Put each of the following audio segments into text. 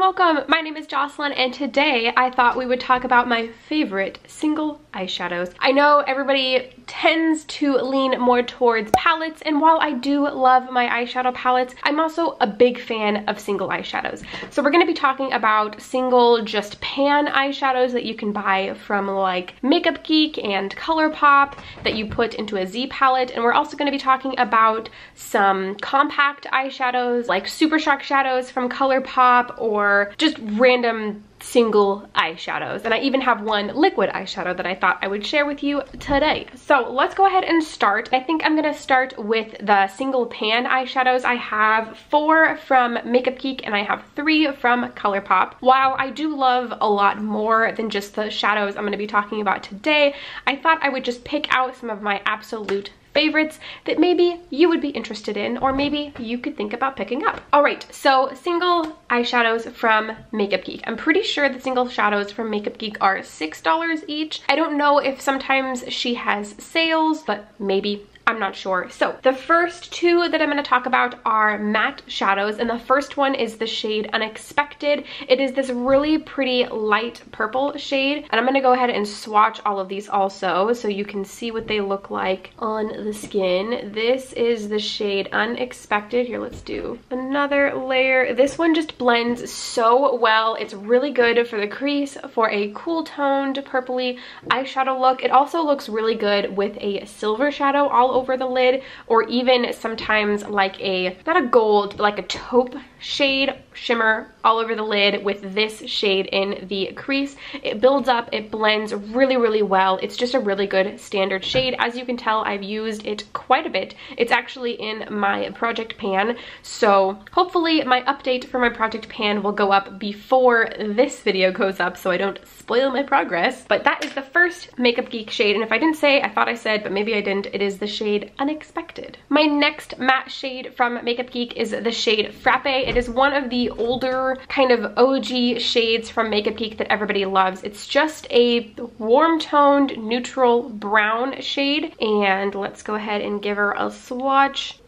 welcome! My name is Jocelyn and today I thought we would talk about my favorite single eyeshadows. I know everybody tends to lean more towards palettes, and while I do love my eyeshadow palettes, I'm also a big fan of single eyeshadows. So we're going to be talking about single just pan eyeshadows that you can buy from like Makeup Geek and ColourPop that you put into a Z palette, and we're also going to be talking about some compact eyeshadows like Super Shock shadows from ColourPop or just random single eyeshadows. And I even have one liquid eyeshadow that I thought I would share with you today. So let's go ahead and start. I think I'm gonna start with the single pan eyeshadows. I have 4 from Makeup Geek and I have 3 from ColourPop. While I do love a lot more than just the shadows I'm gonna be talking about today, I thought I would just pick out some of my absolute favorites that maybe you would be interested in, or maybe you could think about picking up. All right, so single eyeshadows from Makeup Geek. I'm pretty sure the single shadows from Makeup Geek are $6 each. I don't know if sometimes she has sales, but maybe. I'm not sure. So the first 2 that I'm going to talk about are matte shadows, and the first one is the shade Unexpected. It is this really pretty light purple shade, and I'm going to go ahead and swatch all of these also so you can see what they look like on the skin. This is the shade Unexpected. Here, let's do another layer. This one just blends so well. It's really good for the crease, for a cool toned purpley eyeshadow look. It also looks really good with a silver shadow all over the lid, or even sometimes like a, not a gold, but like a taupe shade shimmer all over the lid with this shade in the crease. It builds up, it blends really, really well. It's just a really good standard shade. As you can tell, I've used it quite a bit. It's actually in my project pan, so hopefully my update for my project pan will go up before this video goes up so I don't spoil my progress. But that is the first Makeup Geek shade, and if I didn't say, I thought I said, but maybe I didn't, it is the shade Unexpected. My next matte shade from Makeup Geek is the shade Frappe. It is one of the older kind of OG shades from Makeup Geek that everybody loves. It's just a warm toned neutral brown shade, and let's go ahead and give her a swatch.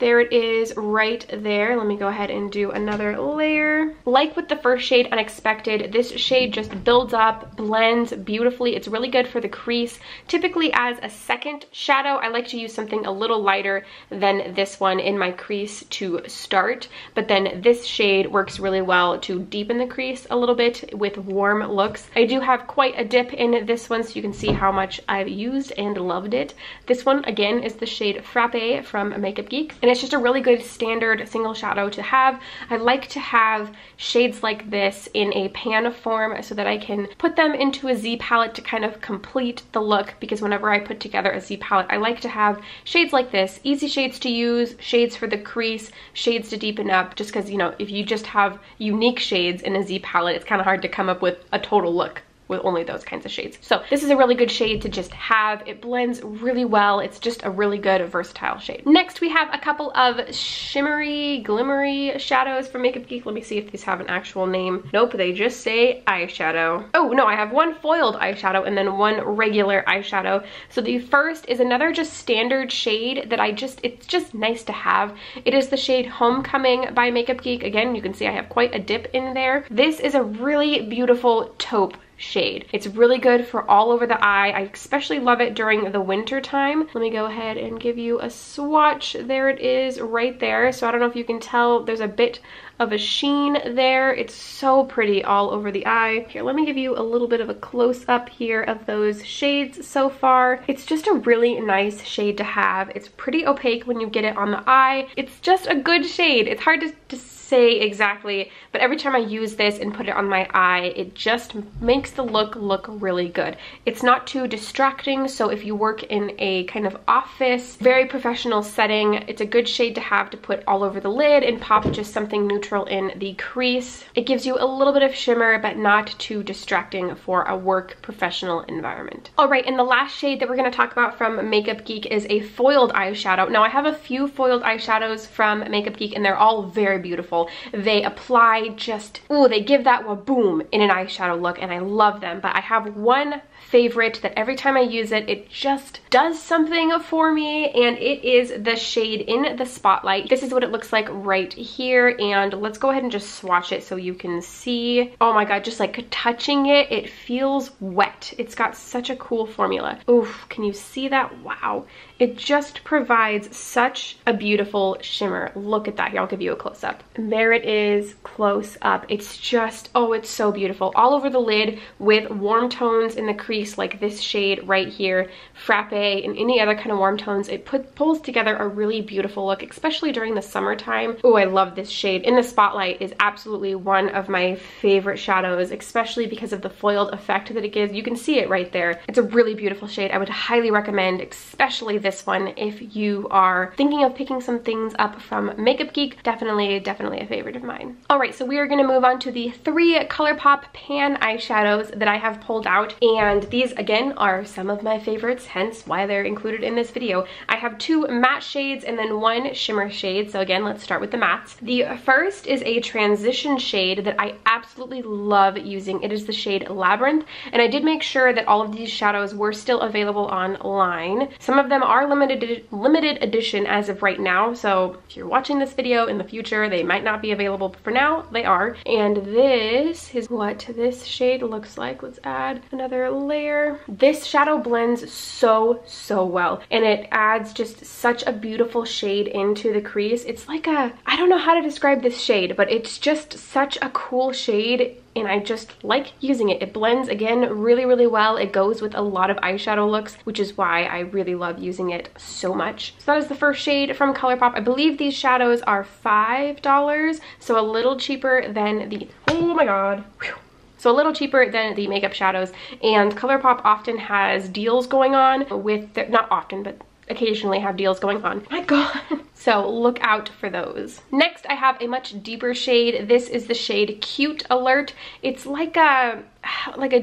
There it is right there. Let me go ahead and do another layer. Like with the first shade, Unexpected, this shade just builds up, blends beautifully. It's really good for the crease. Typically as a second shadow, I like to use something a little lighter than this one in my crease to start, but then this shade works really well to deepen the crease a little bit with warm looks. I do have quite a dip in this one, so you can see how much I've used and loved it. This one, again, is the shade Frappe from Makeup Geek. And it's just a really good standard single shadow to have. I like to have shades like this in a pan form so that I can put them into a Z palette to kind of complete the look, because whenever I put together a Z palette, I like to have shades like this. Easy shades to use, shades for the crease, shades to deepen up, just because, you know, if you just have unique shades in a Z palette, it's kind of hard to come up with a total look with only those kinds of shades. So this is a really good shade to just have. It blends really well. It's just a really good versatile shade. Next, we have a couple of shimmery, glimmery shadows from Makeup Geek. Let me see if these have an actual name. Nope, they just say eyeshadow. Oh no, I have one foiled eyeshadow and then one regular eyeshadow. So the first is another just standard shade that it's just nice to have. It is the shade Homecoming by Makeup Geek. Again, you can see I have quite a dip in there. This is a really beautiful taupe shade. It's really good for all over the eye. I especially love it during the winter time. Let me go ahead and give you a swatch. There it is right there. So I don't know if you can tell, there's a bit of a sheen there. It's so pretty all over the eye. Here, let me give you a little bit of a close-up here of those shades so far. It's just a really nice shade to have. It's pretty opaque when you get it on the eye. It's just a good shade. It's hard to say exactly, but every time I use this and put it on my eye, it just makes the look really good. It's not too distracting, so if you work in a kind of office, very professional setting, it's a good shade to have to put all over the lid and pop just something neutral in the crease. It gives you a little bit of shimmer, but not too distracting for a work professional environment. All right, and the last shade that we're going to talk about from Makeup Geek is a foiled eyeshadow. Now, I have a few foiled eyeshadows from Makeup Geek, and they're all very beautiful. beautiful. They apply just, ooh, they give that boom in an eyeshadow look, and I love them. But I have one favorite that every time I use it, it just does something for me, and it is the shade In the Spotlight. This is what it looks like right here, and let's go ahead and just swatch it so you can see. Oh my god, just like touching it, it feels wet. It's got such a cool formula. Oof, can you see that? Wow. It just provides such a beautiful shimmer. Look at that. Here, I'll give you a close-up. There it is, close up. It's just, oh, it's so beautiful. All over the lid with warm tones in the crease like this shade right here, Frappe, and any other kind of warm tones. It pulls together a really beautiful look, especially during the summertime. Oh, I love this shade. In the Spotlight is absolutely one of my favorite shadows, especially because of the foiled effect that it gives. You can see it right there. It's a really beautiful shade. I would highly recommend, especially this one, if you are thinking of picking some things up from Makeup Geek. Definitely a favorite of mine. All right, so we are going to move on to the 3 ColourPop pan eyeshadows that I have pulled out, and these again are some of my favorites, hence why they're included in this video. I have 2 matte shades and then 1 shimmer shade. So again, let's start with the mattes. The first is a transition shade that I absolutely love using. It is the shade Labryinth, and I did make sure that all of these shadows were still available online. Some of them are limited edition as of right now, so if you're watching this video in the future, they might not be available, but for now they are. And this is what this shade looks like. Let's add another layer. This shadow blends so well, and it adds just such a beautiful shade into the crease. It's like a, I don't know how to describe this shade, but it's just such a cool shade, and I just like using it. It blends, again, really well. It goes with a lot of eyeshadow looks, which is why I really love using it so much. So that is the first shade from ColourPop. I believe these shadows are $5, so a little cheaper than the, oh my god, whew. So a little cheaper than the makeup shadows, and ColourPop often has deals going on with their, not often, but occasionally have deals going on. My god. So look out for those. Next, I have a much deeper shade. This is the shade Cute Alert. It's like a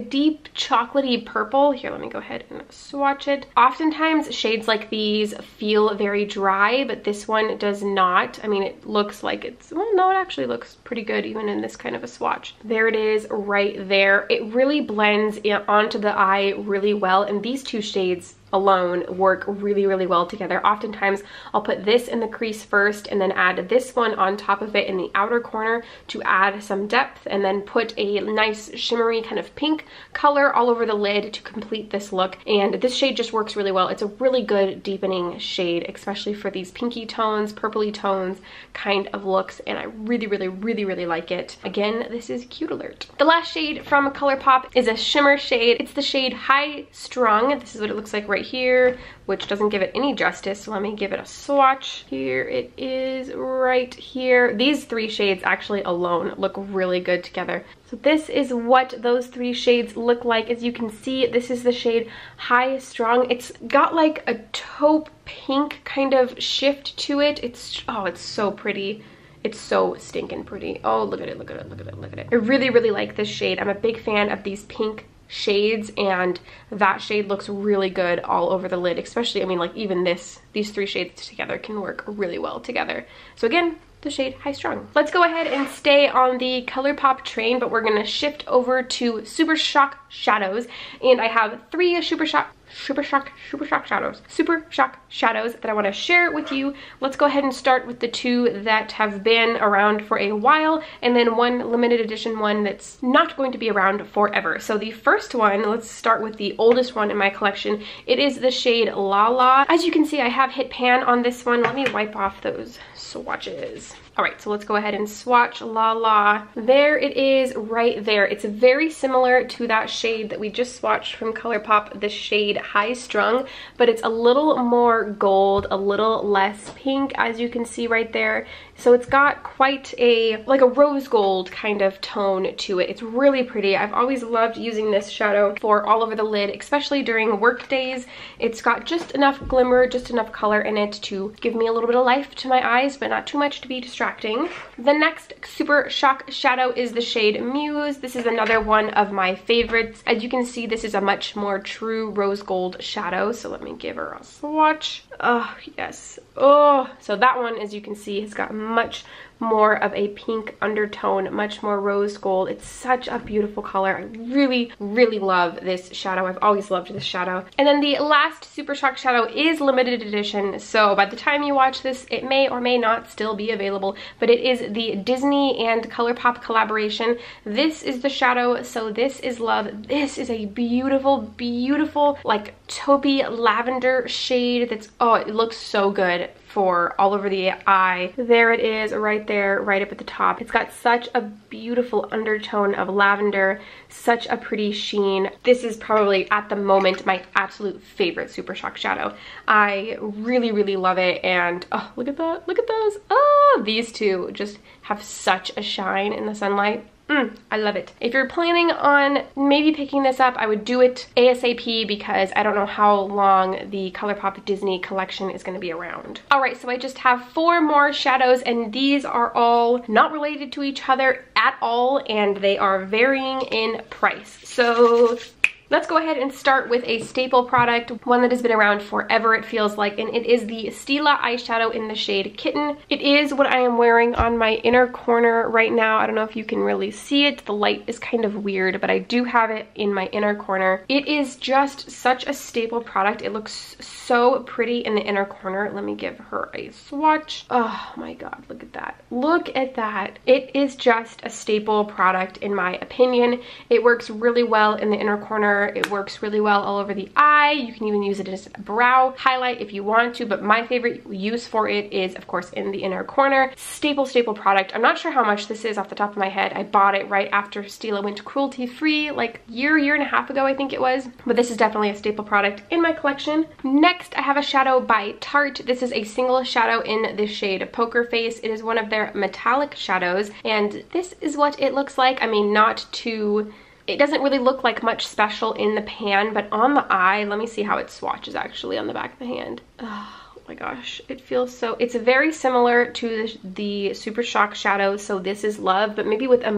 deep chocolatey purple. Here, let me go ahead and swatch it. Oftentimes shades like these feel very dry, but this one does not. I mean, it looks like it's, well, no, it actually looks pretty good even in this kind of a swatch. There it is right there. It really blends onto the eye really well, and these 2 shades alone work really well together. Oftentimes I'll put this in the crease first and then add this one on top of it in the outer corner to add some depth, and then put a nice shimmery kind of pink color all over the lid to complete this look. And this shade just works really well. It's a really good deepening shade, especially for these pinky tones, purpley tones kind of looks, and I really like it. Again, this is Cute Alert. The last shade from ColourPop is a shimmer shade. It's the shade High Strung. This is what it looks like right here, which doesn't give it any justice, so let me give it a swatch. Here it is right here. These 3 shades actually alone look really good together. So this is what those 3 shades look like. As you can see, this is the shade High Strung. It's got like a taupe pink kind of shift to it. It's, oh, it's so pretty. It's so stinking pretty. Oh, look at it, look at it, look at it, look at it. I really like this shade. I'm a big fan of these pink shades, and that shade looks really good all over the lid, especially, I mean, like even these 3 shades together can work really well together. So again, the shade High Strung. Let's go ahead and stay on the ColourPop train, but we're gonna shift over to Super Shock shadows, and I have 3 Super Shock shadows that I want to share with you. Let's go ahead and start with the 2 that have been around for a while, and then 1 limited edition one that's not going to be around forever. So the first one, let's start with the oldest one in my collection. It is the shade LaLa. As you can see, I have hit pan on this one. Let me wipe off those swatches. All right, so let's go ahead and swatch LaLa. There it is right there. It's very similar to that shade that we just swatched from ColourPop, the shade High Strung, but it's a little more gold, a little less pink, as you can see right there. So it's got quite a, like a rose gold kind of tone to it. It's really pretty. I've always loved using this shadow for all over the lid, especially during work days. It's got just enough glimmer, just enough color in it to give me a little bit of life to my eyes, but not too much to be distracting. The next Super Shock shadow is the shade Muse. This is another one of my favorites. As you can see, this is a much more true rose gold shadow. So let me give her a swatch. Oh, yes. Oh, so that one, as you can see, has got much more of a pink undertone, much more rose gold. It's such a beautiful color. I really, really love this shadow. I've always loved this shadow. And then the last Super Shock shadow is limited edition, so by the time you watch this, it may or may not still be available, but it is the Disney and ColourPop collaboration. This is the shadow, so this is love. This is a beautiful, beautiful, like taupey lavender shade that's, oh, it looks so good for all over the eye. There it is, right there, right up at the top. It's got such a beautiful undertone of lavender, such a pretty sheen. This is probably, at the moment, my absolute favorite Super Shock shadow. I really, really love it, and oh, look at that, look at those. Oh, these two just have such a shine in the sunlight. I love it. If you're planning on maybe picking this up, I would do it ASAP because I don't know how long the ColourPop Disney collection is going to be around. Alright, so I just have 4 more shadows, and these are all not related to each other at all, and they are varying in price. So let's go ahead and start with a staple product, one that has been around forever, it feels like, and it is the Stila eyeshadow in the shade Kitten. It is what I am wearing on my inner corner right now. I don't know if you can really see it. The light is kind of weird, but I do have it in my inner corner. It is just such a staple product. It looks so pretty in the inner corner. Let me give her a swatch. Oh my god, look at that. Look at that. It is just a staple product in my opinion. It works really well in the inner corner. It works really well all over the eye. You can even use it as a brow highlight if you want to, but my favorite use for it is, of course, in the inner corner. Staple product. I'm not sure how much this is off the top of my head. I bought it right after Stila went cruelty-free, like year and a half ago, I think it was. But this is definitely a staple product in my collection. Next, I have a shadow by Tarte. This is a single shadow in the shade Poker Face. It is one of their metallic shadows, and this is what it looks like. I mean, not too... It doesn't really look like much special in the pan, but on the eye, let me see how it swatches actually on the back of the hand. Oh my gosh, it feels so, it's very similar to the Super Shock shadow, so this is love, but maybe with a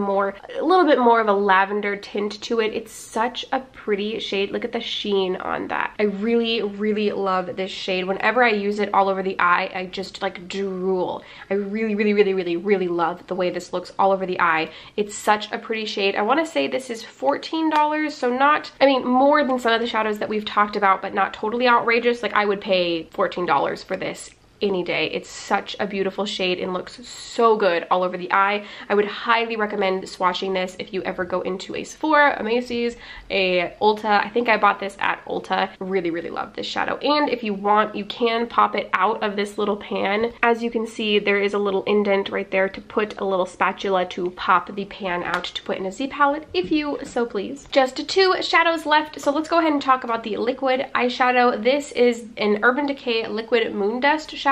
little bit more of a lavender tint to it. It's such a pretty shade. Look at the sheen on that. I really, really love this shade. Whenever I use it all over the eye, I just like drool. I really, really, really, really, really love the way this looks all over the eye. It's such a pretty shade. I want to say this is $14, so not, I mean, more than some of the shadows that we've talked about, but not totally outrageous. Like I would pay $14 for this any day. It's such a beautiful shade and looks so good all over the eye. I would highly recommend swatching this if you ever go into a Sephora, a Macy's, a Ulta. I think I bought this at Ulta. Really, really love this shadow. And if you want, you can pop it out of this little pan. As you can see, there is a little indent right there to put a little spatula to pop the pan out to put in a Z palette if you so please. Just 2 shadows left, so let's go ahead and talk about the liquid eyeshadow. This is an Urban Decay liquid Moondust shadow.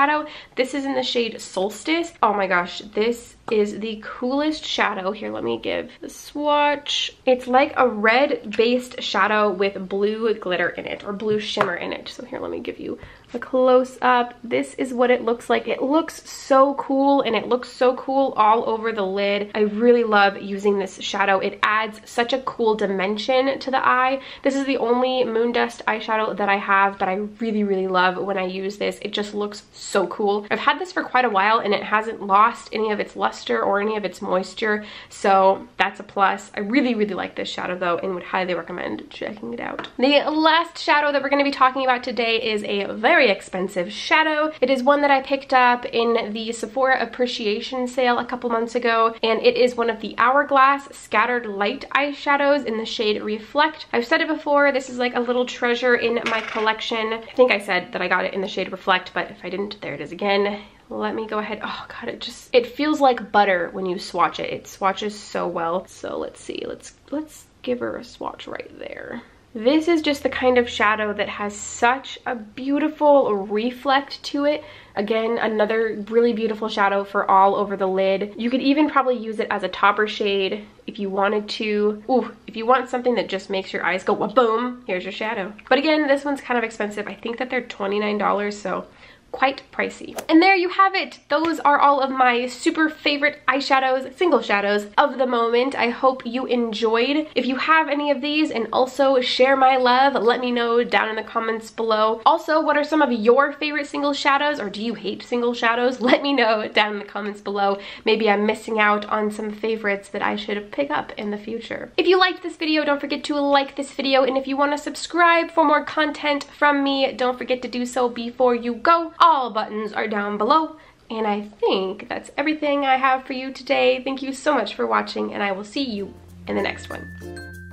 This is in the shade Solstice. Oh my gosh, this is the coolest shadow. Here, let me give the swatch. It's like a red based shadow with blue glitter in it, or blue shimmer in it. So here, let me give you a close up. This is what it looks like. It looks so cool, and it looks so cool all over the lid. I really love using this shadow. It adds such a cool dimension to the eye. This is the only Moondust eyeshadow that I have, but I really, really love when I use this. It just looks so cool. I've had this for quite a while, and it hasn't lost any of its luster or any of its moisture, so that's a plus. I really, really like this shadow though, and would highly recommend checking it out. The last shadow that we're going to be talking about today is a very expensive shadow. It is one that I picked up in the Sephora Appreciation sale a couple months ago, and it is one of the Hourglass Scattered Light eyeshadows in the shade Reflect. I've said it before, this is like a little treasure in my collection. I think I said that I got it in the shade Reflect, but if I didn't, there it is again. Let me go ahead. Oh god, it feels like butter when you swatch it. It swatches so well. So let's see, let's give her a swatch right there. This is just the kind of shadow that has such a beautiful reflect to it. Again, another really beautiful shadow for all over the lid. You could even probably use it as a topper shade if you wanted to. Ooh, if you want something that just makes your eyes go boom, here's your shadow. But again, this one's kind of expensive. I think that they're $29, so quite pricey. And there you have it. Those are all of my super favorite eyeshadows, single shadows of the moment. I hope you enjoyed. If you have any of these and also share my love, let me know down in the comments below. Also, what are some of your favorite single shadows, or do you hate single shadows? Let me know down in the comments below. Maybe I'm missing out on some favorites that I should pick up in the future. If you liked this video, don't forget to like this video, and if you want to subscribe for more content from me, don't forget to do so before you go. All buttons are down below. And I think that's everything I have for you today. Thank you so much for watching, and I will see you in the next one.